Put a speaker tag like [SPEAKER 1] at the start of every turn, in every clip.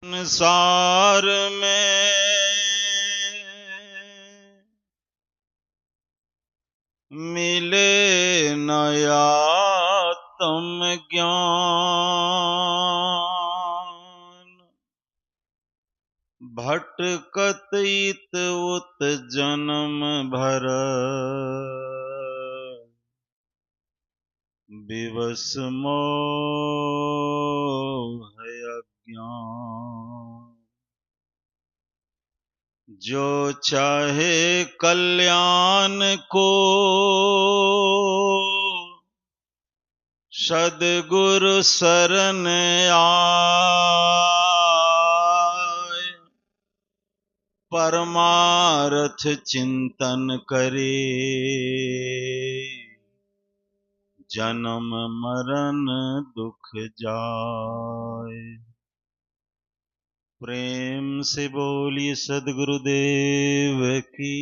[SPEAKER 1] संसार में मिले नया तम ज्ञान, भटकत इत उत जन्म भर, विवश मोह अज्ञान। जो चाहे कल्याण को सद्गुरु शरण आए, परमार्थ चिंतन करे, जन्म मरण दुख जाए। प्रेम से बोलिए सद्गुरुदेव की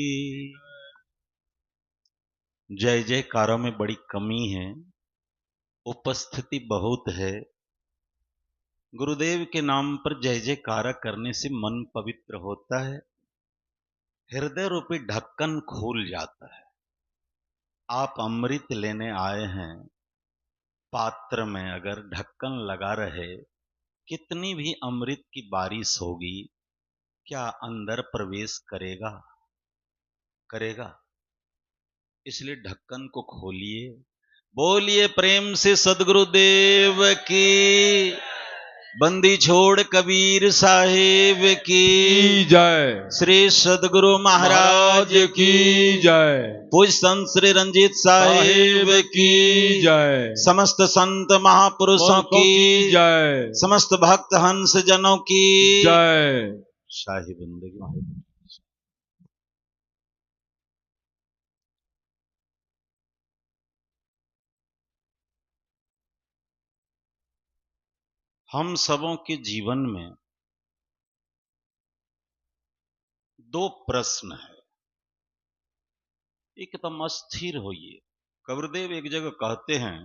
[SPEAKER 1] जय। जयकारों में बड़ी कमी है, उपस्थिति बहुत है। गुरुदेव के नाम पर जय जयकारा करने से मन पवित्र होता है, हृदय रूपी ढक्कन खुल जाता है। आप अमृत लेने आए हैं, पात्र में अगर ढक्कन लगा रहे, कितनी भी अमृत की बारिश होगी, क्या अंदर प्रवेश करेगा? करेगा? इसलिए ढक्कन को खोलिए। बोलिए प्रेम से सद्गुरुदेव की। बंदी छोड़ कबीर साहिब की
[SPEAKER 2] जय।
[SPEAKER 1] श्री सद्गुरु महाराज की
[SPEAKER 2] जय।
[SPEAKER 1] पूज्य संत श्री रंजीत साहिब की
[SPEAKER 2] जय।
[SPEAKER 1] समस्त संत महापुरुषों की
[SPEAKER 2] जय।
[SPEAKER 1] समस्त भक्त हंस जनों की
[SPEAKER 2] जय।
[SPEAKER 1] शाही बंदगी। हम सबों के जीवन में दो प्रश्न है। एकदम अस्थिर होइए। कबीरदेव एक जगह कहते हैं,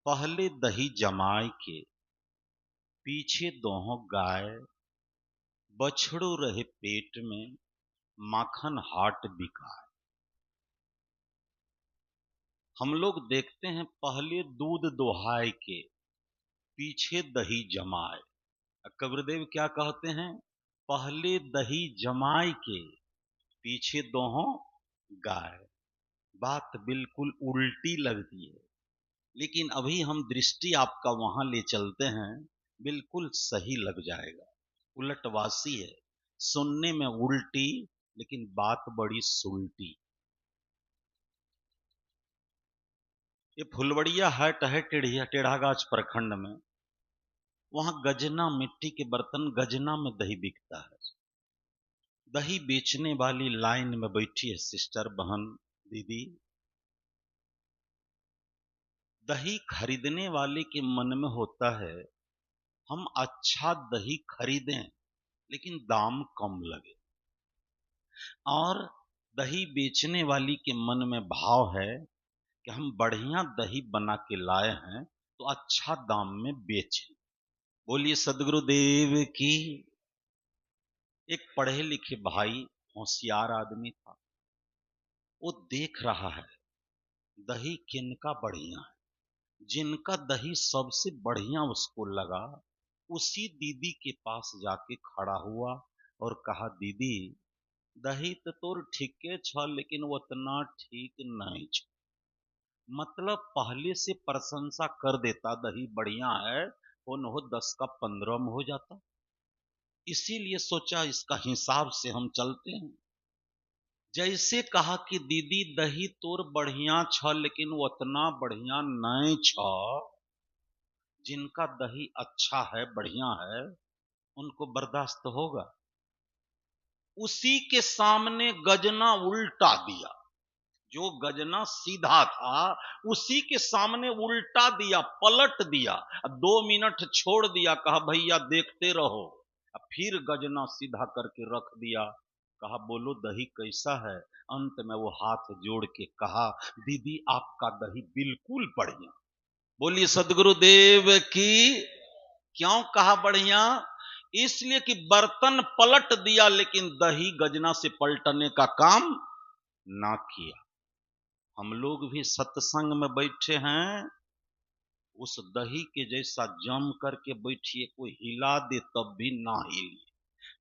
[SPEAKER 1] पहले दही जमाए के पीछे दोहों गाय, बछड़ू रहे पेट में माखन हाट बिकाए। हम लोग देखते हैं पहले दूध दोहाए के पीछे दही जमाए। कबीरदेव क्या कहते हैं? पहले दही जमाए के पीछे दोहों गाय। बात बिल्कुल उल्टी लगती है, लेकिन अभी हम दृष्टि आपका वहां ले चलते हैं, बिल्कुल सही लग जाएगा। उलटवासी है, सुनने में उल्टी लेकिन बात बड़ी सुलटी। ये फुलवड़िया हाट है टेढ़ागाछ प्रखंड में। वहां गजना मिट्टी के बर्तन, गजना में दही बिकता है। दही बेचने वाली लाइन में बैठी है सिस्टर, बहन, दीदी। दही खरीदने वाले के मन में होता है, हम अच्छा दही खरीदें लेकिन दाम कम लगे। और दही बेचने वाली के मन में भाव है कि हम बढ़िया दही बना के लाए हैं तो अच्छा दाम में बेचें। बोलिए सद्गुरुदेव की। एक पढ़े लिखे भाई, होशियार आदमी था। वो देख रहा है दही किनका बढ़िया है। जिनका दही सबसे बढ़िया उसको लगा, उसी दीदी के पास जाके खड़ा हुआ और कहा, दीदी दही तो तोर ठीके छ, लेकिन उतना ठीक नहीं छ। मतलब पहले से प्रशंसा कर देता, दही बढ़िया है, वो न हो 10 का 15 में हो जाता। इसीलिए सोचा इसका हिसाब से हम चलते हैं। जैसे कहा कि दीदी दही तोर बढ़िया छ, लेकिन उतना बढ़िया नहीं छ। जिनका दही अच्छा है, बढ़िया है, उनको बर्दाश्त होगा। उसी के सामने गजना उल्टा दिया। जो गजना सीधा था उसी के सामने उल्टा दिया, पलट दिया। 2 मिनट छोड़ दिया, कहा भैया देखते रहो। फिर गजना सीधा करके रख दिया, कहा बोलो दही कैसा है। अंत में वो हाथ जोड़ के कहा, दीदी आपका दही बिल्कुल बढ़िया। बोलिए सद्गुरुदेव की। क्यों कहा बढ़िया? इसलिए कि बर्तन पलट दिया लेकिन दही गजना से पलटने का काम ना किया। हम लोग भी सत्संग में बैठे हैं, उस दही के जैसा जम करके बैठिए, कोई हिला दे तब भी ना हिलिए,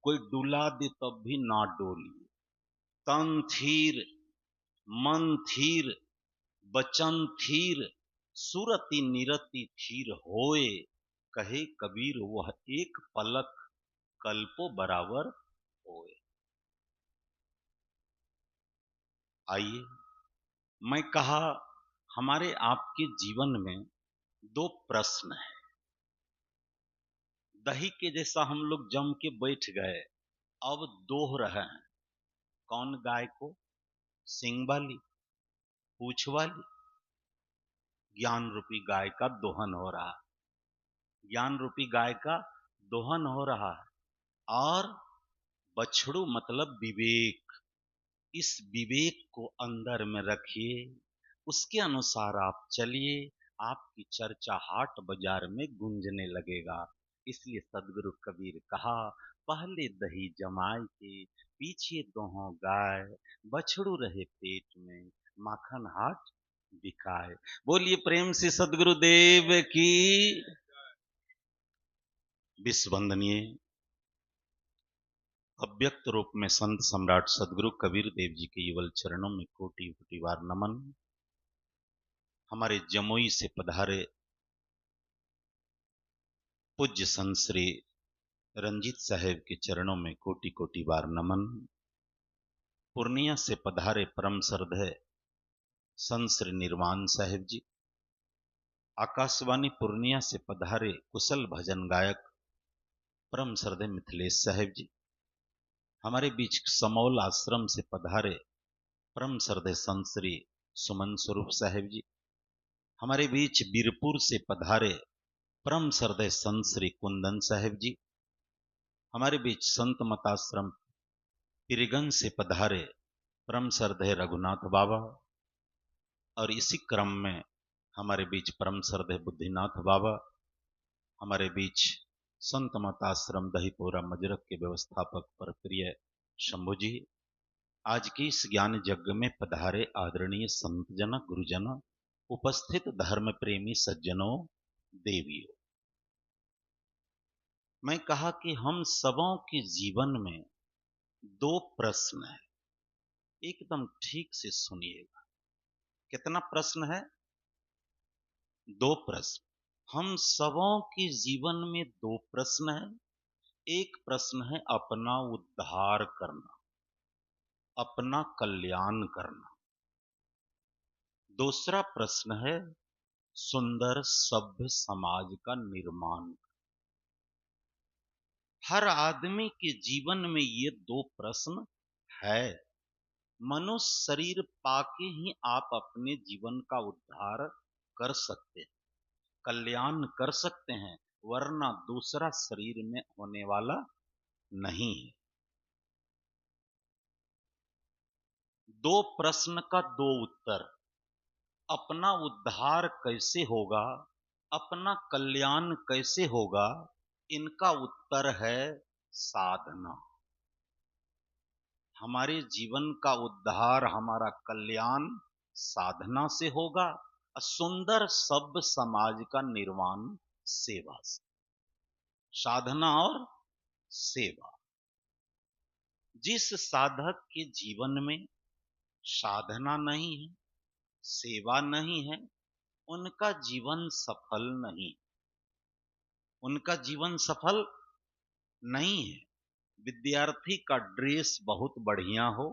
[SPEAKER 1] कोई डुला दे तब भी ना डोलिए। तन थीर, मन थीर, बचन थीर, सुरति निरति थीर होए, कहे कबीर वह एक पलक कल्पो बराबर होए। आइए, मैं कहा हमारे आपके जीवन में दो प्रश्न है। दही के जैसा हम लोग जम के बैठ गए, अब दोह रहे हैं। कौन गाय को? सींग वाली, पूंछ वाली। ज्ञान रूपी गाय का दोहन हो रहा है, ज्ञान रूपी गाय का दोहन हो रहा है। और बछड़ू मतलब विवेक, इस विवेक को अंदर में रखिए, उसके अनुसार आप चलिए, आपकी चर्चा हाट बाजार में गूंजने लगेगा। इसलिए सदगुरु कबीर कहा, पहले दही जमाए के पीछे दोहों गाय, बछड़ू रहे पेट में माखन हाट बिकाए। बोलिए प्रेम से सदगुरु देव की। विश्ववंदनीय अव्यक्त रूप में संत सम्राट सदगुरु कबीर देव जी के युगल चरणों में कोटि कोटि बार नमन। हमारे जमुई से पधारे पूज्य संत श्री रंजीत साहेब के चरणों में कोटि कोटि बार नमन। पूर्णिया से पधारे परम श्रद्धेय संत श्री निर्वाण साहेब जी, आकाशवाणी पूर्णिया से पधारे कुशल भजन गायक परम श्रद्धेय मिथिलेश साहेब जी, हमारे बीच समौल आश्रम से पधारे परम श्रद्धेय संत श्री सुमन स्वरूप साहेब जी, हमारे बीच बीरपुर से पधारे परम श्रद्धेय संत श्री कुंदन साहेब जी, हमारे बीच संत मताश्रम पीरगंज से पधारे परम श्रद्धेय रघुनाथ बाबा, और इसी क्रम में हमारे बीच परम श्रद्धेय बुद्धिनाथ बाबा, हमारे बीच संत मताश्रम दहीपुरा मजरक के व्यवस्थापक पर प्रिय शंभु जी। आज की इस ज्ञान यज्ञ में पधारे आदरणीय संतजन गुरुजन, उपस्थित धर्म प्रेमी सज्जनों, देवियों। मैं कहा कि हम सबों के जीवन में दो प्रश्न है, एकदम ठीक से सुनिएगा। कितना प्रश्न है? दो प्रश्न। हम सबों के जीवन में दो प्रश्न है। एक प्रश्न है अपना उद्धार करना, अपना कल्याण करना। दूसरा प्रश्न है सुंदर सभ्य समाज का निर्माण। हर आदमी के जीवन में ये दो प्रश्न है। मनुष्य शरीर पाके ही आप अपने जीवन का उद्धार कर सकते हैं, कल्याण कर सकते हैं, वरना दूसरा शरीर में होने वाला नहीं है। दो प्रश्न का दो उत्तर। अपना उद्धार कैसे होगा, अपना कल्याण कैसे होगा, इनका उत्तर है साधना। हमारे जीवन का उद्धार, हमारा कल्याण साधना से होगा, सुंदर सभ्य समाज का निर्माण सेवा से। साधना और सेवा। जिस साधक के जीवन में साधना नहीं है, सेवा नहीं है, उनका जीवन सफल नहीं, उनका जीवन सफल नहीं है। विद्यार्थी का ड्रेस बहुत बढ़िया हो,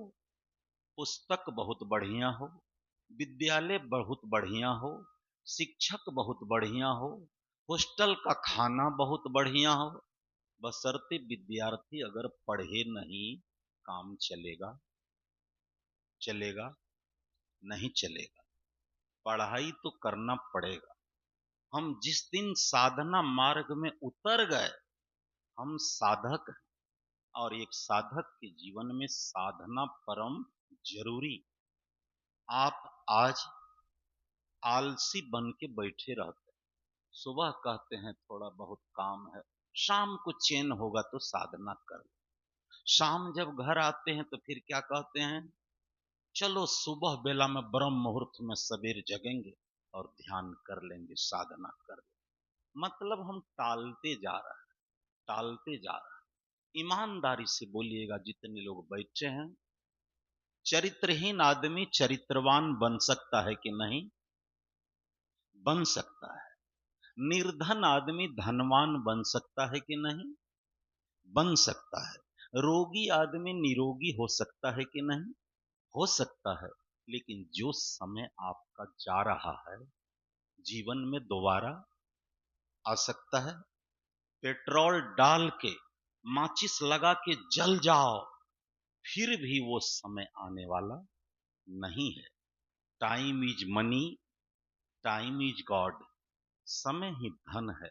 [SPEAKER 1] पुस्तक बहुत बढ़िया हो, विद्यालय बहुत बढ़िया हो, शिक्षक बहुत बढ़िया हो, हॉस्टल का खाना बहुत बढ़िया हो, बशर्ते विद्यार्थी अगर पढ़े नहीं, काम चलेगा? चलेगा? नहीं चलेगा। पढ़ाई तो करना पड़ेगा। हम जिस दिन साधना मार्ग में उतर गए, हम साधक हैं, और एक साधक के जीवन में साधना परम जरूरी। आप आज आलसी बन के बैठे रहते हैं, सुबह कहते हैं थोड़ा बहुत काम है, शाम को चैन होगा तो साधना कर लो। शाम जब घर आते हैं तो फिर क्या कहते हैं, चलो सुबह बेला में ब्रह्म मुहूर्त में सवेर जगेंगे और ध्यान कर लेंगे, साधना कर लेंगे। मतलब हम टालते जा रहे हैं, टालते जा रहे हैं। ईमानदारी से बोलिएगा जितने लोग बैठे हैं, चरित्रहीन आदमी चरित्रवान बन सकता है कि नहीं? बन सकता है। निर्धन आदमी धनवान बन सकता है कि नहीं? बन सकता है। रोगी आदमी निरोगी हो सकता है कि नहीं? हो सकता है। लेकिन जो समय आपका जा रहा है, जीवन में दोबारा आ सकता है। पेट्रोल डाल के, माचिस लगा के जल जाओ, फिर भी वो समय आने वाला नहीं है। Time is money, time is God. समय ही धन है,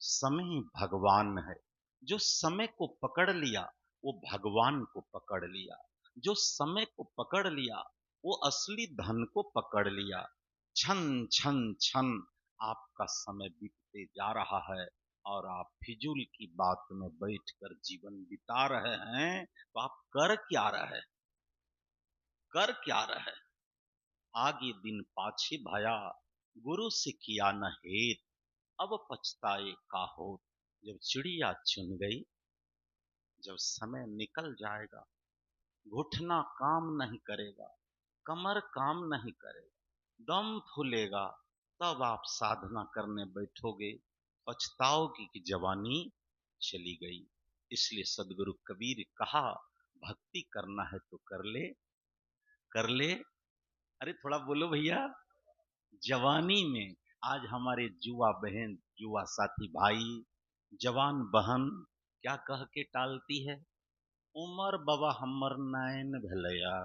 [SPEAKER 1] समय ही भगवान है। जो समय को पकड़ लिया वो भगवान को पकड़ लिया। जो समय को पकड़ लिया वो असली धन को पकड़ लिया। क्षण क्षण क्षण आपका समय बीतते जा रहा है और आप फिजूल की बात में बैठकर जीवन बिता रहे हैं, तो आप कर क्या रहे हैं? कर क्या रहे हैं? आगे दिन पाछे भाया, गुरु से किया न हेत, अब पछताए का हो। जब चिड़िया चुन गई, जब समय निकल जाएगा, घुटना काम नहीं करेगा, कमर काम नहीं करेगा, दम फूलेगा, तब आप साधना करने बैठोगे, पछताओगे कि जवानी चली गई। इसलिए सदगुरु कबीर कहा, भक्ति करना है तो कर ले, कर ले। अरे थोड़ा बोलो भैया। जवानी में आज हमारे युवा बहन, युवा साथी भाई, जवान बहन क्या कह के टालती है, उमर बाबा हमर नैन भलैया,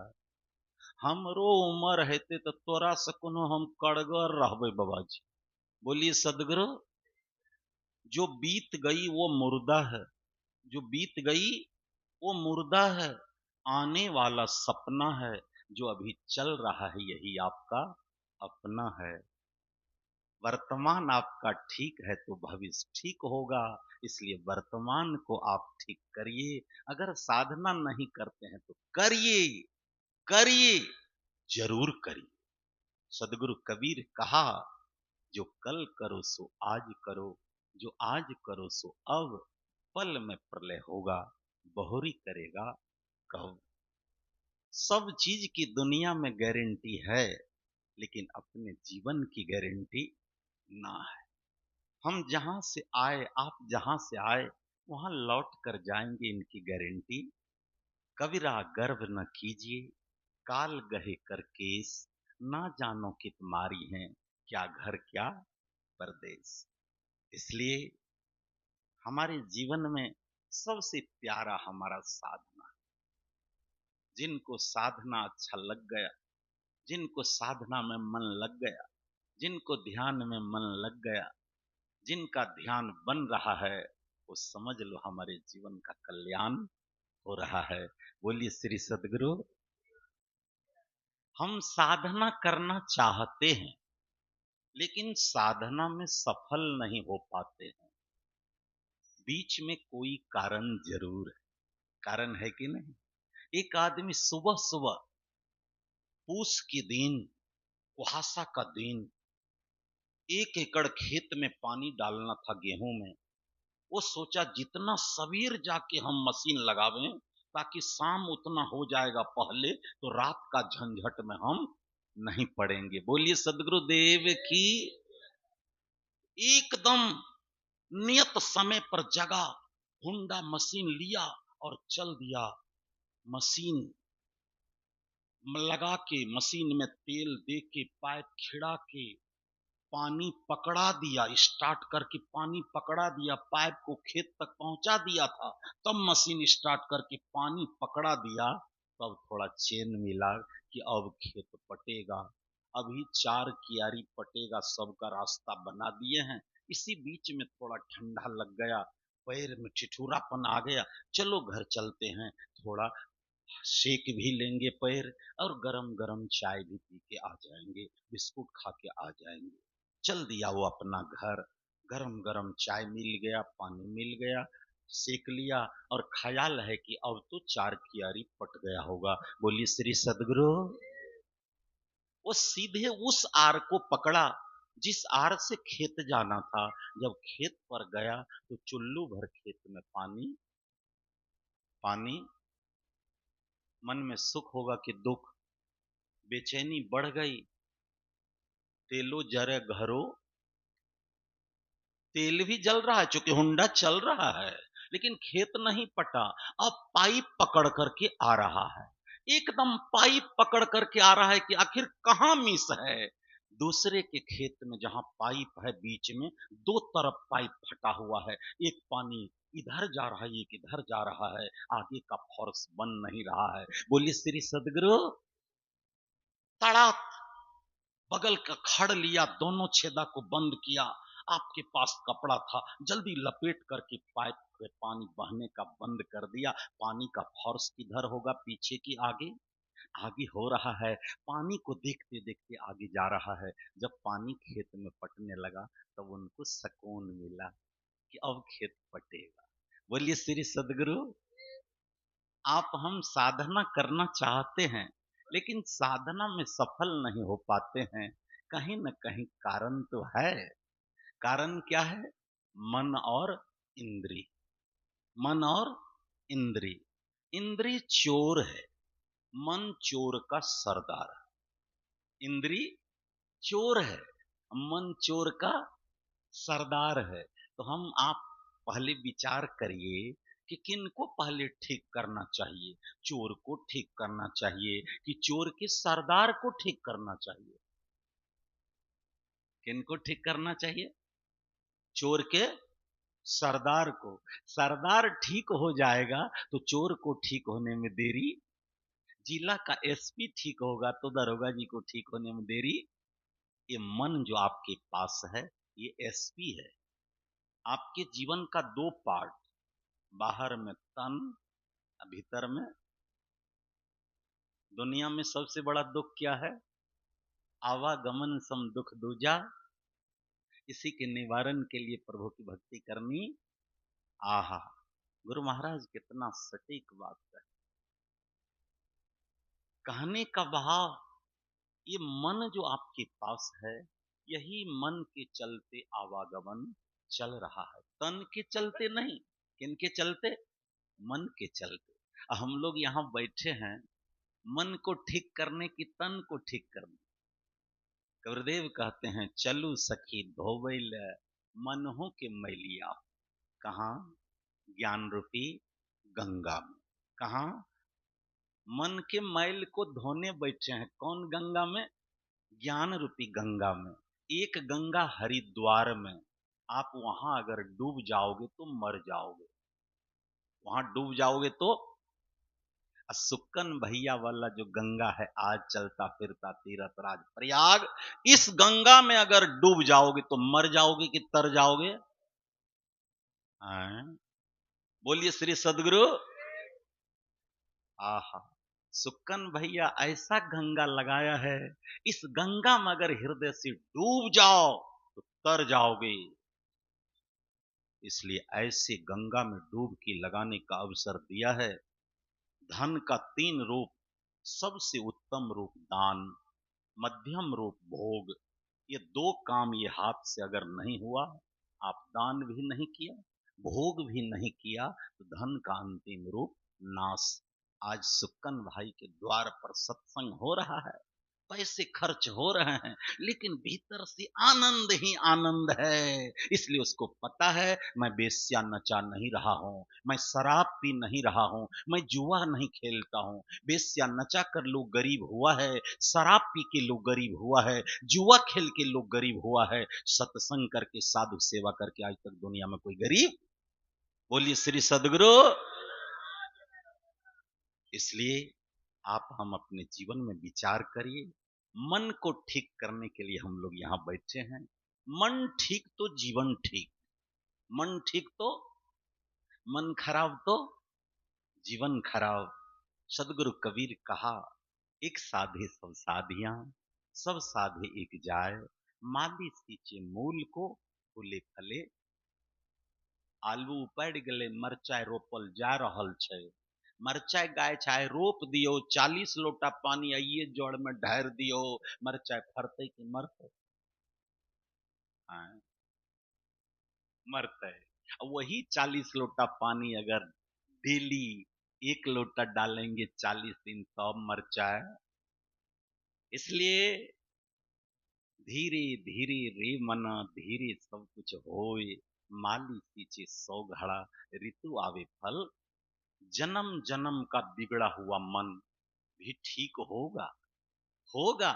[SPEAKER 1] हमरो उमर हेते तो तोरा से कोनो हम कड़गर रहबे बाबाजी। बोलिए सदगुरु। जो बीत गई वो मुर्दा है, जो बीत गई वो मुर्दा है। आने वाला सपना है, जो अभी चल रहा है यही आपका अपना है। वर्तमान आपका ठीक है तो भविष्य ठीक होगा। इसलिए वर्तमान को आप ठीक करिए। अगर साधना नहीं करते हैं तो करिए, करिए, जरूर करिए। सदगुरु कबीर कहा, जो कल करो सो आज करो, जो आज करो सो अब, पल में प्रलय होगा, बहुरी करेगा कब। सब चीज की दुनिया में गारंटी है, लेकिन अपने जीवन की गारंटी ना है। हम जहां से आए, आप जहां से आए, वहां लौट कर जाएंगे, इनकी गारंटी। कबीरा गर्व न कीजिए, काल गहे कर केस, ना जानो कि तुम्हारी हैं क्या घर क्या परदेश। इसलिए हमारे जीवन में सबसे प्यारा हमारा साधना। जिनको साधना अच्छा लग गया, जिनको साधना में मन लग गया, जिनको ध्यान में मन लग गया, जिनका ध्यान बन रहा है, वो समझ लो हमारे जीवन का कल्याण हो रहा है। बोलिए श्री सद्गुरु। हम साधना करना चाहते हैं, लेकिन साधना में सफल नहीं हो पाते हैं। बीच में कोई कारण जरूर है। कारण है कि नहीं? एक आदमी सुबह सुबह, पूस के दिन, कुहासा का दिन, 1 एकड़ खेत में पानी डालना था गेहूं में। वो सोचा जितना सवेर जाके हम मशीन लगावें, ताकि शाम उतना हो जाएगा पहले, तो रात का झंझट में हम नहीं पड़ेंगे। बोलिए सदगुरु देव की। एकदम नियत समय पर जगा, हुंडा मशीन लिया और चल दिया। मशीन लगा के, मशीन में तेल दे के, पाइप खिड़ा के, पानी पकड़ा दिया, स्टार्ट करके पानी पकड़ा दिया, पाइप को खेत तक पहुंचा दिया था। तब मशीन स्टार्ट करके पानी पकड़ा दिया, तब थोड़ा चैन मिला कि अब खेत पटेगा। अभी 4 कियारी पटेगा, सबका रास्ता बना दिए हैं। इसी बीच में थोड़ा ठंडा लग गया, पैर में ठिठुरापन आ गया। चलो घर चलते हैं, थोड़ा सेक भी लेंगे पैर, और गरम गरम चाय भी पी के आ जाएंगे, बिस्कुट खा के आ जाएंगे। चल दिया वो अपना घर। गरम गरम चाय मिल गया, पानी मिल गया, सेक लिया, और ख्याल है कि अब तो 4 कियारी पट गया होगा। बोलिए श्री सद्गुरु। वो सीधे उस आर को पकड़ा जिस आर से खेत जाना था। जब खेत पर गया तो चुल्लू भर खेत में पानी। पानी। मन में सुख होगा कि दुख, बेचैनी बढ़ गई। तेलो जरे घरो, तेल भी जल रहा है क्योंकि हुंडा चल रहा है, लेकिन खेत नहीं पटा। अब पाइप पकड़ करके आ रहा है, एकदम पाइप पकड़ करके आ रहा है कि आखिर कहां मिस है। दूसरे के खेत में जहां पाइप है, बीच में दो तरफ पाइप फटा हुआ है। एक पानी इधर जा रहा है, एक इधर जा रहा है, आगे का फोर्स बन नहीं रहा है। बोलिए श्री सद्गुरु। तड़ाक बगल का खड़ लिया, दोनों छेदा को बंद किया। आपके पास कपड़ा था, जल्दी लपेट करके पाइप पे पानी बहने का बंद कर दिया। पानी का फोर्स किधर होगा, पीछे की आगे? आगे हो रहा है। पानी को देखते देखते आगे जा रहा है। जब पानी खेत में पटने लगा तब उनको सुकून मिला कि अब खेत पटेगा। बोलिए श्री सद्गुरु। आप हम साधना करना चाहते हैं, लेकिन साधना में सफल नहीं हो पाते हैं। कहीं न कहीं कारण तो है। कारण क्या है? मन और इंद्री। मन और इंद्री। इंद्री चोर है, मन चोर का सरदार है। इंद्री चोर है, मन चोर का सरदार है। तो हम आप पहले विचार करिए कि किन को पहले ठीक करना चाहिए। चोर को ठीक करना चाहिए कि चोर के सरदार को ठीक करना चाहिए? किन को ठीक करना चाहिए? चोर के सरदार को। सरदार ठीक हो जाएगा तो चोर को ठीक होने में देरी। जिला का एसपी ठीक होगा तो दरोगा जी को ठीक होने में देरी। ये मन जो आपके पास है, ये एसपी है। आपके जीवन का दो पार्ट, बाहर में तन, भीतर में। दुनिया में सबसे बड़ा दुख क्या है? आवागमन सम दुख दूजा। इसी के निवारण के लिए प्रभु की भक्ति करनी। आहा, गुरु महाराज कितना सटीक बात है। कहने का भाव, ये मन जो आपके पास है, यही मन के चलते आवागमन चल रहा है, तन के चलते नहीं। किन के चलते? मन के चलते। हम लोग यहाँ बैठे हैं मन को ठीक करने की, तन को ठीक करने। कबीरदेव कहते हैं, चलू सखी धोबैल मनहु के मैलिया। कहाँ? ज्ञान रूपी गंगा में। कहाँ? मन के मैल को धोने बैठे हैं। कौन गंगा में? ज्ञान रूपी गंगा में। एक गंगा हरिद्वार में। आप वहां अगर डूब जाओगे तो मर जाओगे। वहां डूब जाओगे तो। सुक्कन भैया वाला जो गंगा है, आज चलता फिरता तीरथ राज प्रयाग, इस गंगा में अगर डूब जाओगे तो मर जाओगे कि तर जाओगे? बोलिए श्री सद्गुरु। आहा, सुक्कन भैया ऐसा गंगा लगाया है, इस गंगा में अगर हृदय से डूब जाओ तो तर जाओगे। इसलिए ऐसे गंगा में डुबकी लगाने का अवसर दिया है। धन का 3 रूप, सबसे उत्तम रूप दान, मध्यम रूप भोग। ये 2 काम ये हाथ से अगर नहीं हुआ, आप दान भी नहीं किया, भोग भी नहीं किया, तो धन का अंतिम रूप नाश। आज सुक्कन भाई के द्वार पर सत्संग हो रहा है, पैसे खर्च हो रहे हैं, लेकिन भीतर से आनंद ही आनंद है। इसलिए उसको पता है, मैं बेस्या नचा नहीं रहा हूं, मैं शराब पी नहीं रहा हूं, मैं जुआ नहीं खेलता हूं। बेस्या नचा कर लोग गरीब हुआ है, शराब पी के लोग गरीब हुआ है, जुआ खेल के लोग गरीब हुआ है, सत्संग करके साधु सेवा करके आज तक दुनिया में कोई गरीब। बोलिए श्री सद्गुरु। इसलिए आप हम अपने जीवन में विचार करिए। मन को ठीक करने के लिए हम लोग यहाँ बैठे हैं। मन ठीक तो जीवन ठीक, मन ठीक तो मन खराब तो जीवन खराब। सदगुरु कबीर कहा, एक साधे सब साधियां, सब साधे एक जाए, माली सींचे मूल को, फूले फले आलू उपड़ गए मरचाई रोपल जा रहल छै मरचाई गाय छाय रोप दियो 40 लोटा पानी आइए जड़ में ढार दियो मरचाई फरते कि मरते मरते वही 40 लोटा पानी अगर डेली 1 लोटा डालेंगे 40 दिन तब मरचाई इसलिए धीरे धीरे रे मना धीरे सब कुछ होए माली सींचे 100 घड़ा ऋतु आवे फल जन्म जन्म का बिगड़ा हुआ मन भी ठीक होगा होगा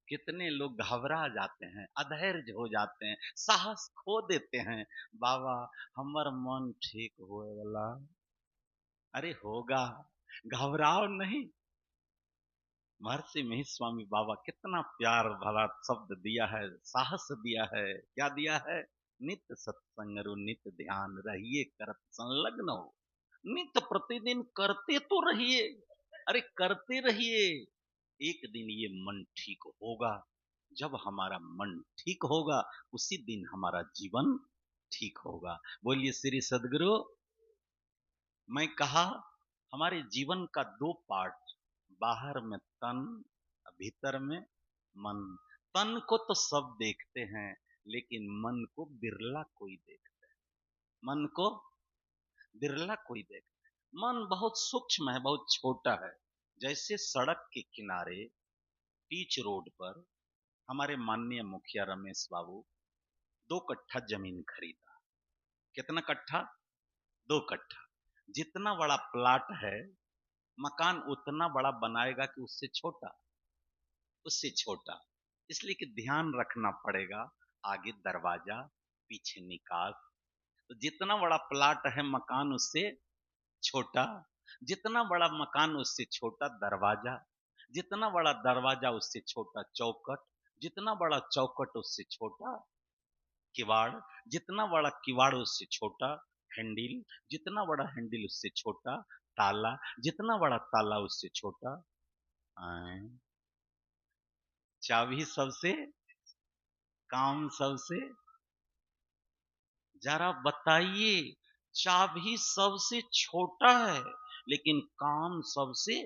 [SPEAKER 1] कितने लोग घबरा जाते हैं अधैर्य हो जाते हैं साहस खो देते हैं बाबा हमर मन ठीक होए वाला अरे होगा घबराओ नहीं महर्षि महेश स्वामी बाबा कितना प्यार भरा शब्द दिया है साहस दिया है क्या दिया है नित्य सत्संग रु नित्य ध्यान रहिए करत संलग्न हो नित्य प्रतिदिन करते तो रहिए अरे करते रहिए एक दिन ये मन ठीक होगा जब हमारा मन ठीक होगा उसी दिन हमारा जीवन ठीक होगा बोलिए श्री सद्गुरु मैं कहा हमारे जीवन का 2 पार्ट बाहर में तन भीतर में मन तन को तो सब देखते हैं लेकिन मन को बिरला कोई देखता है मन को बिरला कोई देखता है मन बहुत सूक्ष्म है बहुत छोटा है जैसे सड़क के किनारे पीच रोड पर हमारे माननीय मुखिया रमेश बाबू 2 कट्ठा जमीन खरीदा कितना कट्ठा 2 कट्ठा जितना बड़ा प्लाट है मकान उतना बड़ा बनाएगा कि उससे छोटा इसलिए कि ध्यान रखना पड़ेगा आगे दरवाजा पीछे निकास तो जितना बड़ा प्लाट है मकान उससे छोटा जितना बड़ा मकान उससे छोटा दरवाजा जितना बड़ा दरवाजा उससे छोटा चौखट जितना बड़ा चौखट उससे छोटा किवाड़ जितना बड़ा किवाड़ उससे छोटा हैंडल जितना बड़ा हैंडल उससे छोटा ताला जितना बड़ा ताला उससे छोटा चाबी सबसे काम सबसे जरा बताइए चाबी सबसे छोटा है लेकिन काम सबसे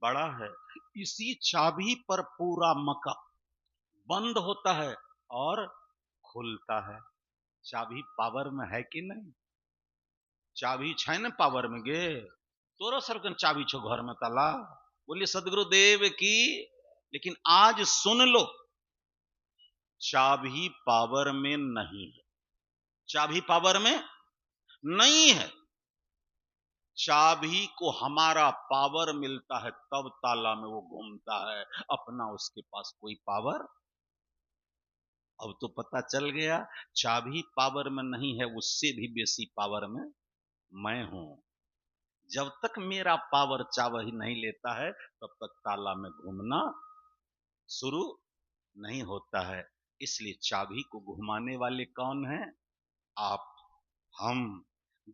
[SPEAKER 1] बड़ा है इसी चाबी पर पूरा मकान बंद होता है और खुलता है चाबी पावर में है कि नहीं चाबी छै न पावर में गे तोरो सबके चाबी छो घर में ताला बोलिए सदगुरुदेव की लेकिन आज सुन लो चाबी पावर में नहीं है चाबी पावर में नहीं है चाबी को हमारा पावर मिलता है तब ताला में वो घूमता है अपना उसके पास कोई पावर अब तो पता चल गया चाबी पावर में नहीं है उससे भी बेसी पावर में मैं हूं जब तक मेरा पावर चाबी नहीं लेता है तब तक ताला में घूमना शुरू नहीं होता है इसलिए चाबी को घुमाने वाले कौन हैं आप हम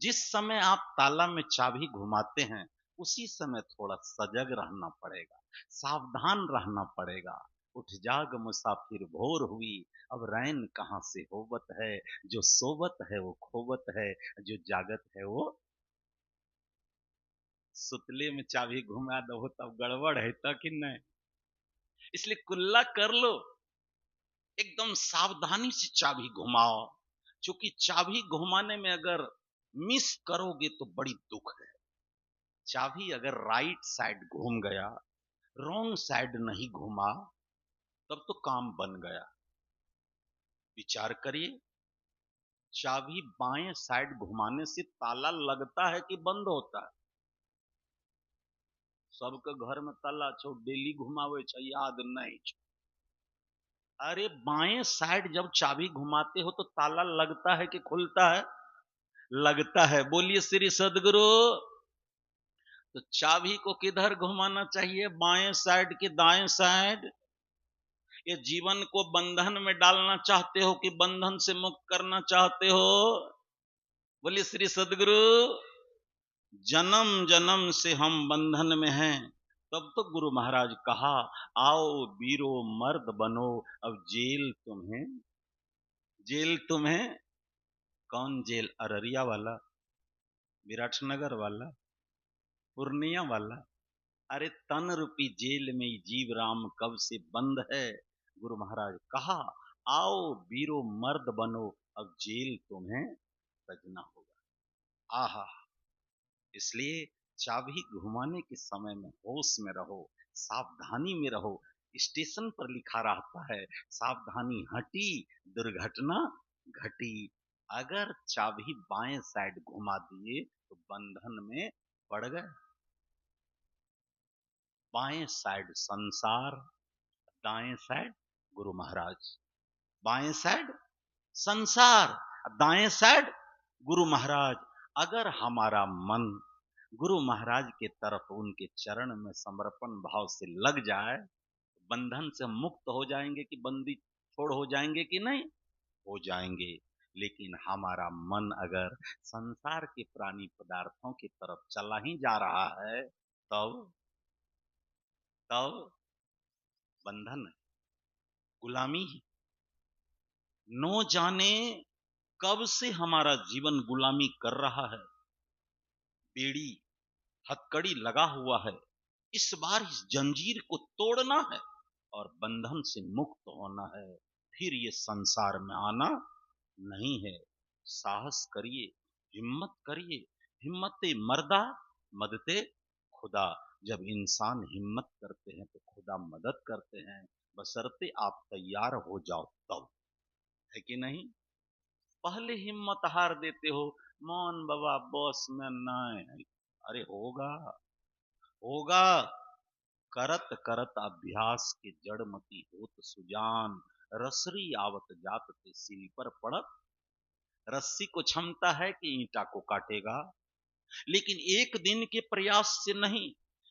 [SPEAKER 1] जिस समय आप ताला में चाबी घुमाते हैं उसी समय थोड़ा सजग रहना पड़ेगा सावधान रहना पड़ेगा उठ जाग मुसाफिर भोर हुई अब रैन कहां से होवत है जो सोवत है वो खोवत है जो जागत है वो सुतले में चाबी घुमा दो तब गड़बड़ है तक कि नहीं इसलिए कुल्ला कर लो एकदम सावधानी से चाबी घुमाओ क्योंकि चाबी घुमाने में अगर मिस करोगे तो बड़ी दुख है चाबी अगर राइट साइड घूम गया रॉन्ग साइड नहीं घुमा तब तो काम बन गया विचार करिए चाबी बाएं साइड घुमाने से ताला लगता है कि बंद होता है सबके घर में ताला छो डेली घुमावे छ याद नहीं छो अरे बाएं साइड जब चाबी घुमाते हो तो ताला लगता है कि खुलता है लगता है बोलिए श्री सद्गुरु तो चाबी को किधर घुमाना चाहिए बाएं साइड की दाएं साइड ये जीवन को बंधन में डालना चाहते हो कि बंधन से मुक्त करना चाहते हो बोलिए श्री सद्गुरु जन्म जन्म से हम बंधन में हैं तब तो गुरु महाराज कहा आओ वीरो मर्द बनो अब जेल तुम्हें जेल तुम्हें, कौन जेल? अररिया वाला, विराटनगर वाला, पूर्णिया वाला? अरे तन रूपी जेल में जीव राम कब से बंद है। गुरु महाराज कहा, आओ वीरो मर्द बनो, अब जेल तुम्हें सजना होगा। आहा, इसलिए चाबी घुमाने के समय में होश में रहो, सावधानी में रहो। स्टेशन पर लिखा रहता है, सावधानी हटी दुर्घटना घटी। अगर चाबी बाएं साइड घुमा दिए तो बंधन में पड़ गए। बाएं साइड संसार, दाएं साइड गुरु महाराज। बाएं साइड संसार, दाएं साइड गुरु महाराज। अगर हमारा मन गुरु महाराज के तरफ उनके चरण में समर्पण भाव से लग जाए, बंधन से मुक्त हो जाएंगे कि बंदी छोड़ हो जाएंगे कि नहीं? हो जाएंगे। लेकिन हमारा मन अगर संसार के प्राणी पदार्थों की तरफ चला ही जा रहा है, तब तब बंधन है, गुलामी है। नो जाने कब से हमारा जीवन गुलामी कर रहा है, बेड़ी हथकड़ी लगा हुआ है। इस बार इस जंजीर को तोड़ना है और बंधन से मुक्त होना है। फिर ये संसार में आना नहीं है। साहस करिए, हिम्मत करिए। हिम्मते मर्दा मदते खुदा। जब इंसान हिम्मत करते हैं तो खुदा मदद करते हैं, बशर्ते आप तैयार हो जाओ तब, है कि नहीं? पहले हिम्मत हार देते हो, मोहन बाबा बॉस में नहीं। अरे होगा, होगा। करत करत अभ्यास के जड़मती होत सुजान, रसरी आवत जात ते सील पर पड़त। रस्सी को क्षमता है कि ईंटा को काटेगा, लेकिन एक दिन के प्रयास से नहीं,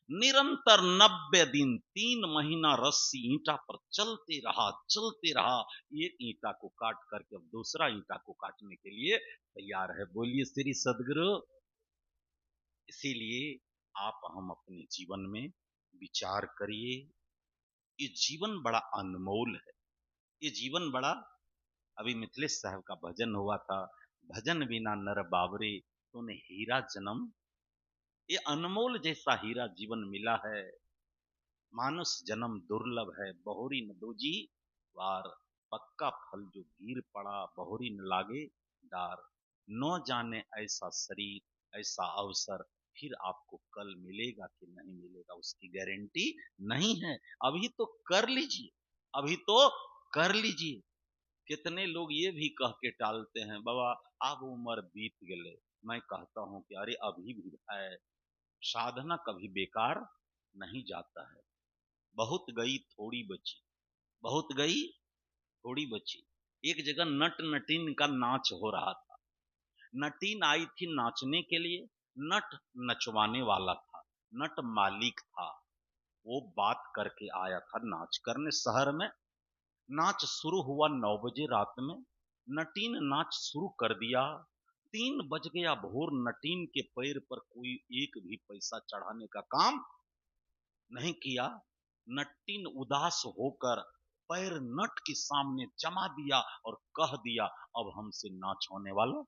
[SPEAKER 1] निरंतर 90 दिन 3 महीना रस्सी ईंटा पर चलते रहा, चलते रहा। एक ईंटा को काट करके अब दूसरा ईंटा को काटने के लिए तैयार है। बोलिए श्री सदगुरु। इसीलिए आप हम अपने जीवन में विचार करिए। ये जीवन बड़ा अनमोल है, ये जीवन बड़ा। अभी मिथिलेश साहब का भजन हुआ था, भजन बिना नर बावरे तूने हीरा जन्म। ये अनमोल जैसा हीरा जीवन मिला है। मानुष जन्म दुर्लभ है, बहुरी न दूजी वार। पक्का फल जो गिर पड़ा, बहुरी न लागे डार। न जाने ऐसा शरीर, ऐसा अवसर फिर आपको कल मिलेगा कि नहीं मिलेगा, उसकी गारंटी नहीं है। अभी तो कर लीजिए, अभी तो कर लीजिए। कितने लोग ये भी कह के टालते हैं, बाबा अब उम्र बीत गए। मैं कहता हूं कि अरे अभी भी है, साधना कभी बेकार नहीं जाता है। बहुत गई थोड़ी बची, बहुत गई थोड़ी बची। एक जगह नट नटीन का नाच हो रहा था। नटीन आई थी नाचने के लिए, नट नचवाने वाला था, नट मालिक था। वो बात करके आया था नाच करने शहर में। नाच शुरू हुआ 9 बजे रात में। नटीन नाच शुरू कर दिया। 3 बज गया भोर। नटीन के पैर पर कोई एक भी पैसा चढ़ाने का काम नहीं किया। नटीन उदास होकर पैर नट के सामने जमा दिया और कह दिया, अब हमसे नाच होने वाला।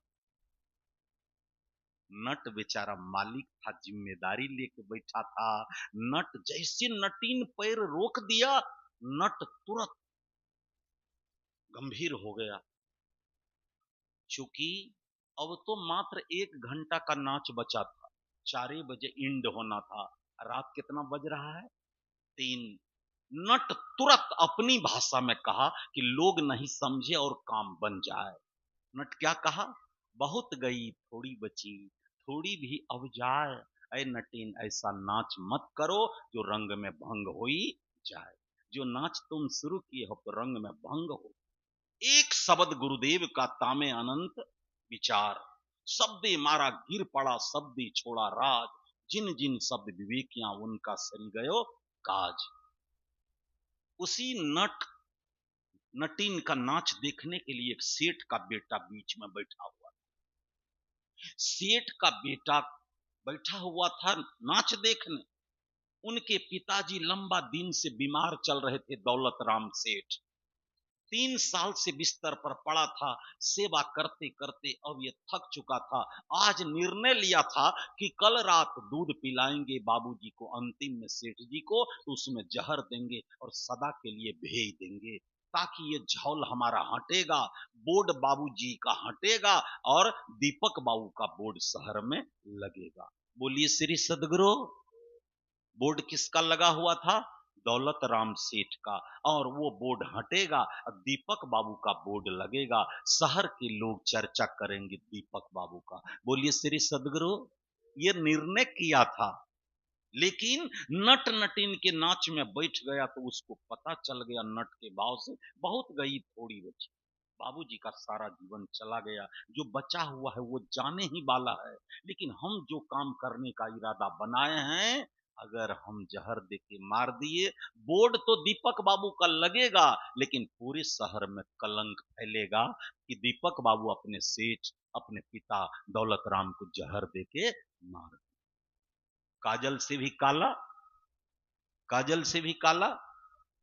[SPEAKER 1] नट बेचारा मालिक था, जिम्मेदारी लेके बैठा था। नट जैसे नटीन पैर रोक दिया, नट तुरंत गंभीर हो गया। चूंकि अब तो मात्र 1 घंटा का नाच बचा था, 4 बजे इंड होना था। रात कितना बज रहा है? 3। नट तुरंत अपनी भाषा में कहा कि लोग नहीं समझे और काम बन जाए। नट क्या कहा? बहुत गई थोड़ी बची, थोड़ी भी अब जाए। ऐ नटीन ऐसा नाच मत करो जो रंग में भंग हो ही जाए। जो नाच तुम शुरू किए हो तो रंग में भंग हो। एक शब्द गुरुदेव का तामे अनंत विचार। शब्दे मारा गिर पड़ा, शब्दे छोड़ा राज। जिन जिन शब्द विवेकियां उनका सरी गयो काज। उसी नटीन का नाच देखने के लिए एक सेठ का बेटा बीच में बैठा हुआ। सेठ का बेटा बैठा हुआ था नाच देखने। उनके पिताजी लंबा दिन से बीमार चल रहे थे, दौलत राम सेठ। 3 साल से बिस्तर पर पड़ा था, सेवा करते करते अब ये थक चुका था। आज निर्णय लिया था कि कल रात दूध पिलाएंगे बाबूजी को, अंतिम में सेठ जी को, तो उसमें जहर देंगे और सदा के लिए भेज देंगे, ताकि ये झौल हमारा हटेगा, बोर्ड बाबूजी का हटेगा और दीपक बाबू का बोर्ड शहर में लगेगा। बोलिए श्री सदगुरु। बोर्ड किसका लगा हुआ था? दौलत राम सेठ का। और वो बोर्ड हटेगा, दीपक बाबू का बोर्ड लगेगा, शहर के लोग चर्चा करेंगे दीपक बाबू का। बोलिए श्री सदगुरु। ये निर्णय किया था, लेकिन नट नटिन के नाच में बैठ गया तो उसको पता चल गया, नट के भाव से बहुत गई थोड़ी बची। बाबूजी का सारा जीवन चला गया, जो बचा हुआ है वो जाने ही वाला है। लेकिन हम जो काम करने का इरादा बनाए हैं, अगर हम जहर देके मार दिए, बोर्ड तो दीपक बाबू का लगेगा, लेकिन पूरे शहर में कलंक फैलेगा कि दीपक बाबू अपने सेठ, अपने पिता दौलत राम को जहर देके मार। काजल से भी काला, काजल से भी काला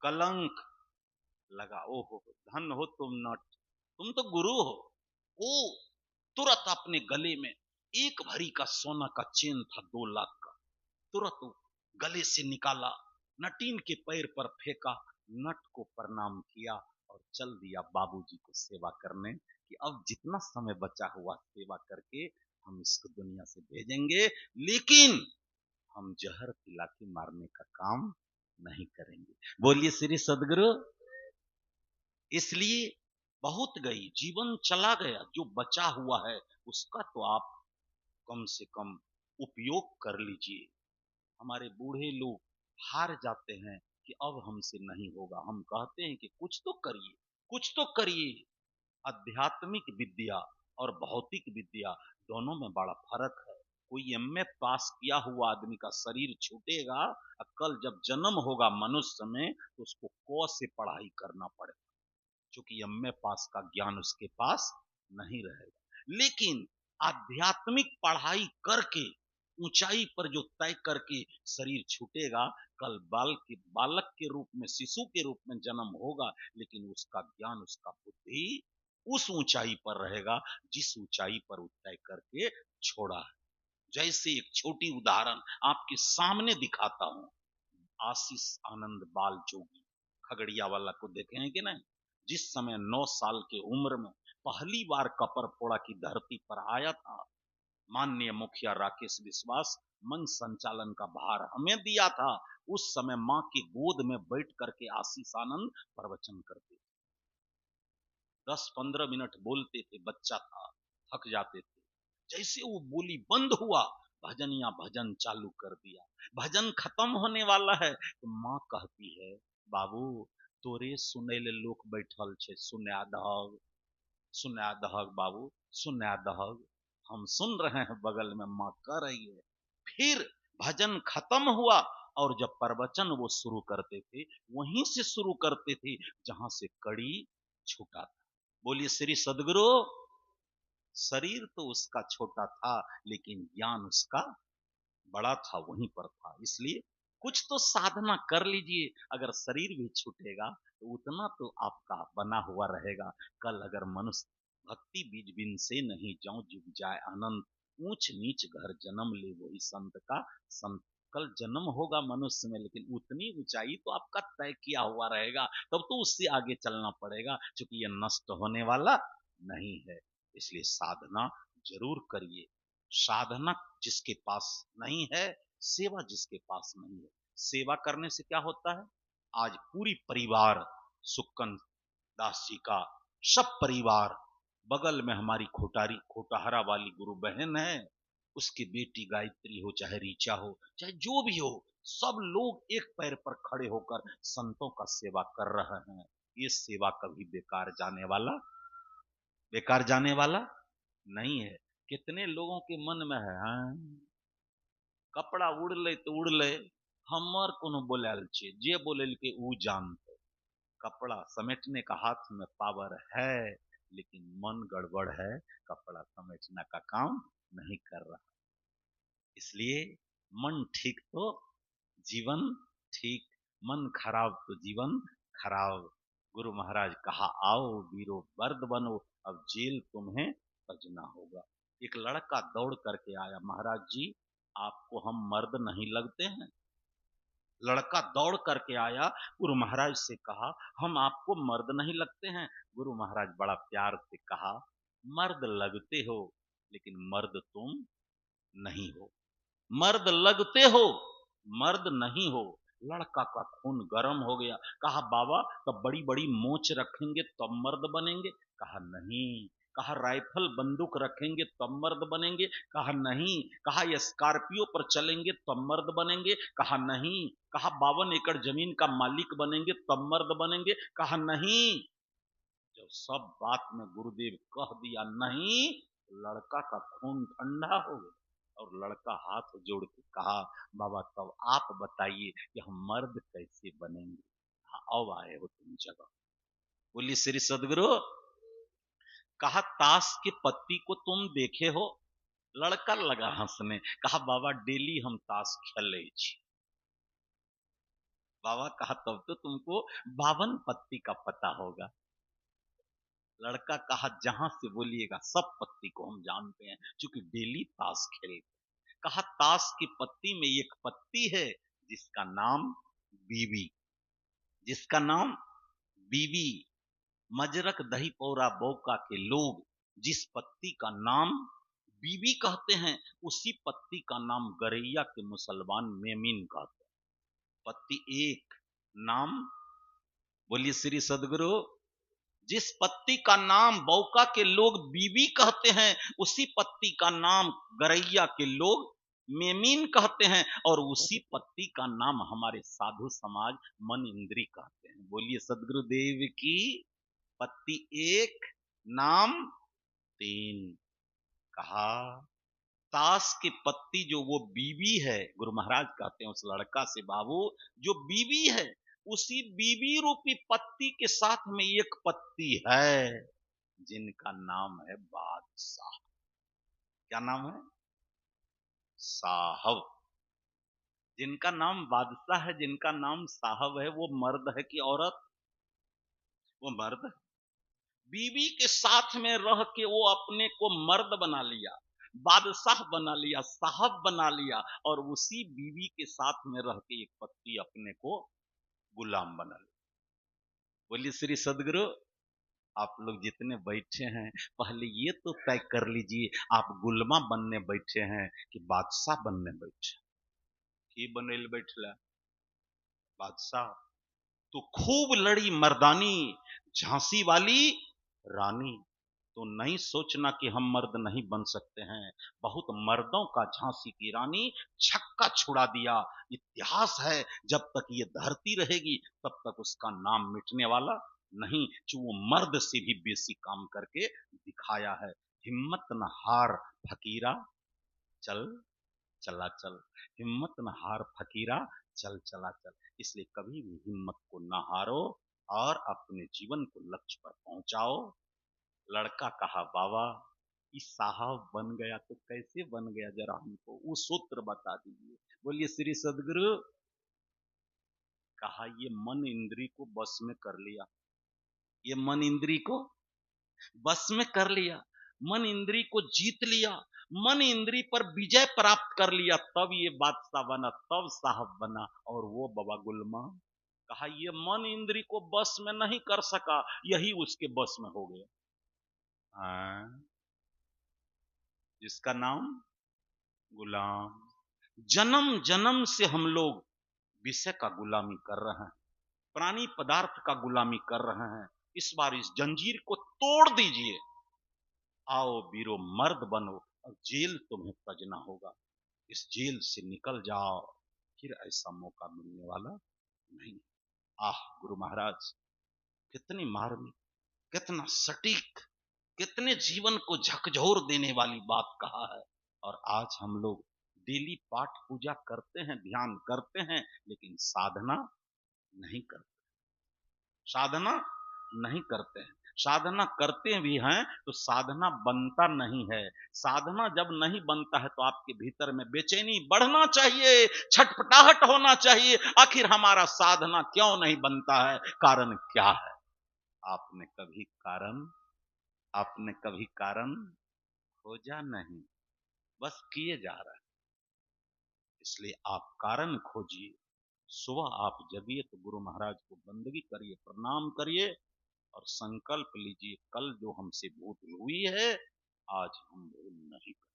[SPEAKER 1] कलंक लगा। ओहो, धन हो तुम नट, तुम तो गुरु हो। ओ, तुरंत अपने गले में एक भरी का सोना का चेन था, 2 लाख का, तुरंत गले से निकाला, नटीन के पैर पर फेंका, नट को प्रणाम किया और चल दिया बाबूजी को सेवा करने, कि अब जितना समय बचा हुआ सेवा करके हम इसको दुनिया से भेजेंगे, लेकिन हम जहर पिला के मारने का काम नहीं करेंगे। बोलिए श्री सदगुरु। इसलिए बहुत गई, जीवन चला गया, जो बचा हुआ है उसका तो आप कम से कम उपयोग कर लीजिए। हमारे बूढ़े लोग हार जाते हैं कि अब हमसे नहीं होगा। हम कहते हैं कि कुछ तो करिए, कुछ तो करिए। आध्यात्मिक विद्या और भौतिक विद्या दोनों में बड़ा फर्क है। कोई एमए पास किया हुआ आदमी का शरीर छूटेगा, और कल जब जन्म होगा मनुष्य में तो उसको क से पढ़ाई करना पड़ेगा, क्योंकि एमए पास का ज्ञान उसके पास नहीं रहेगा। लेकिन आध्यात्मिक पढ़ाई करके ऊंचाई पर जो तय करके शरीर छूटेगा, कल बालक के रूप में, शिशु के रूप में जन्म होगा, लेकिन उसका ज्ञान, उसका बुद्धि उस ऊंचाई पर रहेगा जिस ऊंचाई पर वो तय करके छोड़ा है। जैसे एक छोटी उदाहरण आपके सामने दिखाता हूं। आशीष आनंद बाल जोगी, खगड़िया वाला को देखे हैं कि नहीं? जिस समय 9 साल की उम्र में पहली बार कपरपोड़ा की धरती पर आया था, माननीय मुखिया राकेश विश्वास मंच संचालन का भार हमें दिया था। उस समय मां की गोद में बैठ करके आशीष आनंद प्रवचन करते थे, 10-15 मिनट बोलते थे, बच्चा था, थक जाते थे। जैसे वो बोली बंद हुआ, भजनिया भजन चालू कर दिया। भजन खत्म होने वाला है तो माँ कहती है, बाबू तोरे सुने ले लोक बैठल छे, सुना दहग, सुना दहग बाबू, सुना दहग। हम सुन रहे हैं, बगल में माँ कह रही है। फिर भजन खत्म हुआ और जब प्रवचन वो शुरू करते थे, वहीं से शुरू करते थे जहां से कड़ी छूटा था। बोलिए श्री सदगुरु। शरीर तो उसका छोटा था, लेकिन ज्ञान उसका बड़ा था, वहीं पर था। इसलिए कुछ तो साधना कर लीजिए। अगर शरीर भी छूटेगा तो उतना तो आपका बना हुआ रहेगा। कल अगर मनुष्य भक्ति बीज बिन से नहीं जाऊं जुग जाए अनंत, ऊंच नीच घर जन्म ले वही संत का संत। कल जन्म होगा मनुष्य में, लेकिन उतनी ऊंचाई तो आपका तय किया हुआ रहेगा, तब तो उससे आगे चलना पड़ेगा, क्योंकि यह नष्ट होने वाला नहीं है। इसलिए साधना जरूर करिए। साधना जिसके पास नहीं है, सेवा जिसके पास नहीं है, सेवा करने से क्या होता है? आज पूरी परिवार, सुक्कन दास जी का सब परिवार, बगल में हमारी खोटाहरा वाली गुरु बहन है, उसकी बेटी गायत्री हो, चाहे रीचा हो, चाहे जो भी हो, सब लोग एक पैर पर खड़े होकर संतों का सेवा कर रहे हैं। ये सेवा कभी बेकार जाने वाला नहीं है। कितने लोगों के मन में है, हाँ, कपड़ा उड़ ले तो उड़ ले, हमर कोनो बोलल छे, जे बोलल के ऊ जानते। कपड़ा समेटने का हाथ में पावर है, लेकिन मन गड़बड़ है, कपड़ा समेटने का काम नहीं कर रहा। इसलिए मन ठीक तो जीवन ठीक, मन खराब तो जीवन खराब। गुरु महाराज कहा, आओ वीरो मर्द बनो, अब जेल तुम्हें सजना होगा। एक लड़का दौड़ करके आया, महाराज जी आपको हम मर्द नहीं लगते हैं? लड़का दौड़ करके आया, गुरु महाराज से कहा, हम आपको मर्द नहीं लगते हैं? गुरु महाराज बड़ा प्यार से कहा, मर्द लगते हो लेकिन मर्द तुम नहीं हो, मर्द लगते हो मर्द नहीं हो। लड़का का खून गर्म हो गया, कहा बाबा तब बड़ी बड़ी मोच रखेंगे तब मर्द बनेंगे? कहा नहीं। कहा राइफल बंदूक रखेंगे तब मर्द बनेंगे? कहा नहीं। कहा स्कॉर्पियो पर चलेंगे तब मर्द बनेंगे? कहा नहीं। कहा 52 एकड़ जमीन का मालिक बनेंगे तब मर्द बनेंगे? कहा नहीं। जब सब बात में गुरुदेव कह दिया नहीं, लड़का का खून ठंडा हो गया और लड़का हाथ जोड़ के कहा, बाबा तब आप बताइए कि हम मर्द कैसे बनेंगे? अब आए हो तुम जगह। बोली श्री सदगुरु। कहा ताश के पत्ती को तुम देखे हो? लड़का लगा हंसने, कहा बाबा डेली हम ताश खेले। बाबा कहा तब तो तुमको 52 पत्ती का पता होगा। लड़का कहा जहां से बोलिएगा सब पत्ती को हम जानते हैं, क्योंकि डेली ताश खेलते। कहा ताश की पत्ती में एक पत्ती है जिसका नाम बीबी, जिसका नाम बीबी। मजरक दही पौरा बौका के लोग जिस पत्ती का नाम बीबी कहते हैं, उसी पत्ती का नाम गरैया के मुसलमान मेमीन कहते हैं। पत्ती एक नाम, बोलिए श्री सदगुरु। जिस पत्ती का नाम बौका के लोग बीबी कहते हैं, उसी पत्ती का नाम गरैया के लोग मेमीन कहते हैं, और उसी पत्ती का नाम हमारे साधु समाज मन इंद्री कहते हैं। बोलिए सदगुरुदेव की। पत्ती एक नाम तीन। कहा ताश की पत्ती जो वो बीबी है, गुरु महाराज कहते हैं उस लड़का से, बाबू जो बीबी है उसी बीबी रूपी पत्ती के साथ में एक पत्ती है जिनका नाम है बादशाह। क्या नाम है? साहब। जिनका नाम बादशाह है, जिनका नाम साहब है, वो मर्द है कि औरत? वो मर्द है। बीबी के साथ में रह के वो अपने को मर्द बना लिया, बादशाह बना लिया, साहब बना लिया, और उसी बीवी के साथ में रह के एक पत्ती अपने को गुलाम बना लिया। बोलिए श्री सदगुरु। आप लोग जितने बैठे हैं पहले ये तो तय कर लीजिए, आप गुलाम बनने बैठे हैं कि बादशाह बनने बैठे? की बने बैठला बादशाह? तो खूब लड़ी मर्दानी झांसी वाली रानी। तो नहीं सोचना कि हम मर्द नहीं बन सकते हैं। बहुत मर्दों का झांसी की रानी छक्का छुड़ा दिया। इतिहास है, जब तक ये धरती रहेगी तब तक उसका नाम मिटने वाला नहीं, जो वो मर्द से भी बेसी काम करके दिखाया है। हिम्मत न हार फकीरा, चल चला चल। हिम्मत न हार फकीरा, चल चला चल। इसलिए कभी भी हिम्मत को न हारो और अपने जीवन को लक्ष्य पर पहुंचाओ। लड़का कहा बाबा इस साहब बन गया तो कैसे बन गया, जरा हमको वो सूत्र बता दीजिए। बोलिए श्री सदगुरु। कहा ये मन इंद्री को बस में कर लिया, ये मन इंद्री को बस में कर लिया, मन इंद्री को जीत लिया, मन इंद्री पर विजय प्राप्त कर लिया, तब ये बादशाह बना, तब साहब बना। और वो बाबा गुलमा। कहा ये मन इंद्री को बस में नहीं कर सका, यही उसके बस में हो गया। जिसका नाम गुलाम। जन्म जन्म से हम लोग विषय का गुलामी कर रहे हैं, प्राणी पदार्थ का गुलामी कर रहे हैं। इस बार इस जंजीर को तोड़ दीजिए, आओ वीरो मर्द बनो, और जेल तुम्हें तजना होगा। इस जेल से निकल जाओ, फिर ऐसा मौका मिलने वाला नहीं। आह गुरु महाराज, कितनी मार्मिक, कितना सटीक, कितने जीवन को झकझोर देने वाली बात कहा है। और आज हम लोग डेली पाठ पूजा करते हैं, ध्यान करते हैं, लेकिन साधना नहीं करते, साधना नहीं करते हैं। साधना करते भी हैं तो साधना बनता नहीं है। साधना जब नहीं बनता है तो आपके भीतर में बेचैनी बढ़ना चाहिए, छटपटाहट होना चाहिए। आखिर हमारा साधना क्यों नहीं बनता है, कारण क्या है? आपने कभी कारण खोजा नहीं, बस किए जा रहे हैं। इसलिए आप कारण खोजिए। सुबह आप जगिए तो गुरु महाराज को बंदगी करिए, प्रणाम करिए और संकल्प लीजिए, कल जो हमसे भूल हुई है आज हम भूल नहीं करें।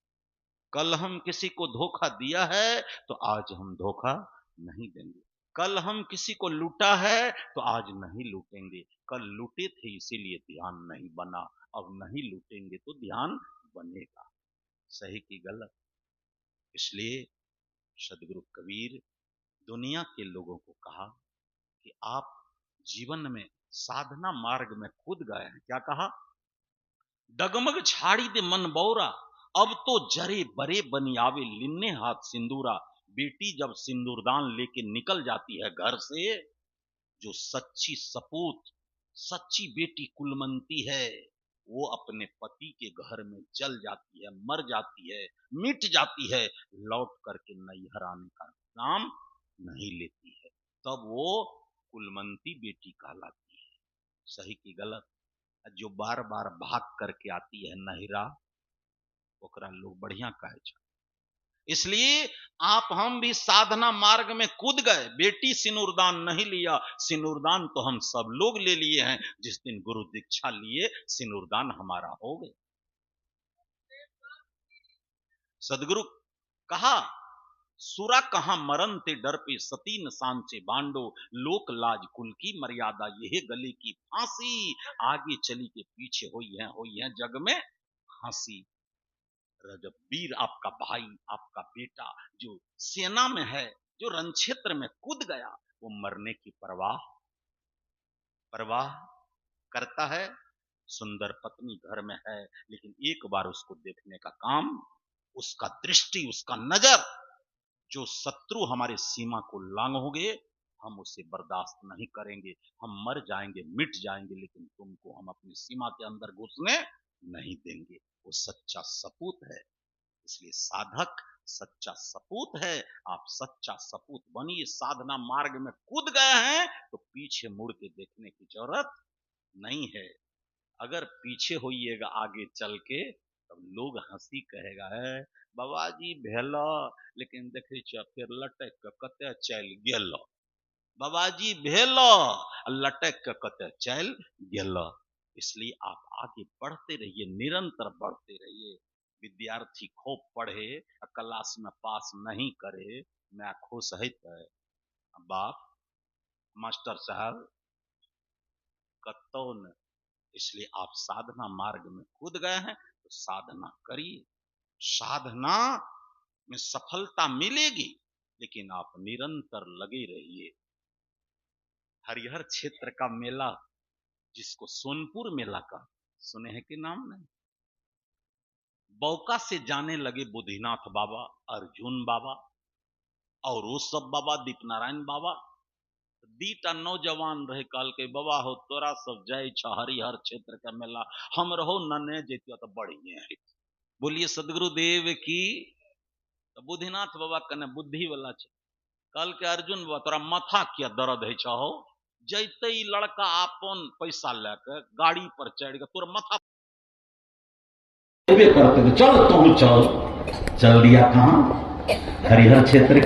[SPEAKER 1] कल हम किसी को धोखा दिया है तो आज हम धोखा नहीं देंगे। कल हम किसी को लूटा है तो आज नहीं लूटेंगे। कल लूटे थे इसीलिए ध्यान नहीं बना, अब नहीं लूटेंगे तो ध्यान बनेगा। सही की गलत। इसलिए सदगुरु कबीर दुनिया के लोगों को कहा कि आप जीवन में साधना मार्ग में कूद गए हैं। क्या कहा? डगमग छाड़ी दे मन बौरा, अब तो जरे बरे बनी आवे लिन्ने हाथ सिंदूरा। बेटी जब सिंदूरदान लेके निकल जाती है घर से, जो सच्ची सपूत, सच्ची बेटी कुलमंती है, वो अपने पति के घर में जल जाती है, मर जाती है, मिट जाती है, लौट करके नैहर आने का नाम नहीं लेती है, तब वो कुलमंती बेटी कहलाती है। सही की गलत। जो बार बार भाग करके आती है नहिरा, ओकरा लोग बढ़िया कहे छ। इसलिए आप हम भी साधना मार्ग में कूद गए। बेटी सिनूरदान नहीं लिया, सिनूरदान तो हम सब लोग ले लिए हैं। जिस दिन गुरु दीक्षा लिए सिनूरदान हमारा हो गया। सदगुरु कहा, सुरा कहां मरण ते डर पे सतीन सांचे बांडो, लोक लाज कुल की मर्यादा यह गले की फांसी। आगे चली के पीछे हुई है जग में हंसी। जब वीर आपका भाई, आपका बेटा जो सेना में है, जो रण क्षेत्र में कूद गया, वो मरने की परवाह करता है। सुंदर पत्नी घर में है, लेकिन एक बार उसको देखने का काम, उसका दृष्टि, उसका नजर, जो शत्रु हमारे सीमा को लांघोगे हम उसे बर्दाश्त नहीं करेंगे। हम मर जाएंगे, मिट जाएंगे, लेकिन तुमको हम अपनी सीमा के अंदर घुसने नहीं देंगे। वो सच्चा सपूत है। इसलिए साधक सच्चा सपूत है। आप सच्चा सपूत बनिए। साधना मार्ग में कूद गए हैं तो पीछे मुड़ के देखने की जरूरत नहीं है। अगर पीछे होइएगा आगे चल के, तब लोग हंसी कहेगा है बाबा जी भेला, लेकिन देखे फिर लटक के कते चल गेल। बाबा जी भेला, लटक के कते चल गेल। इसलिए आप आगे बढ़ते रहिए, निरंतर बढ़ते रहिए। विद्यार्थी खूब पढ़े, क्लास में पास नहीं करे, मैं खुश है बाप मास्टर साहब कतो न। इसलिए आप साधना मार्ग में कूद गए हैं तो साधना करिए। साधना में सफलता मिलेगी, लेकिन आप निरंतर लगे रहिए। हरिहर क्षेत्र का मेला, जिसको सोनपुर मेला का सुने हैं कि नाम नहीं? बौका से जाने लगे बुद्धिनाथ बाबा, अर्जुन बाबा और वो सब बाबा, दीपनारायण बाबा। दीटा नौजवान रहे, काल के बाबा हो तोरा सब जाय छ हरिहर क्षेत्र का मेला, हम रहो नने जैतियो तो बढ़िए है। बोलिए सदगुरु देव की। तो बुद्धिनाथ बाबा कने बुद्धि वाला छ। काल के अर्जुन बाबा तोरा माथा क्या दर्द है छहो? जैते ही लड़का आपन पैसा लेकर गाड़ी पर चढ़ के तोर माथा करते चल, तुम चल दिया कहां? हरिहर क्षेत्र के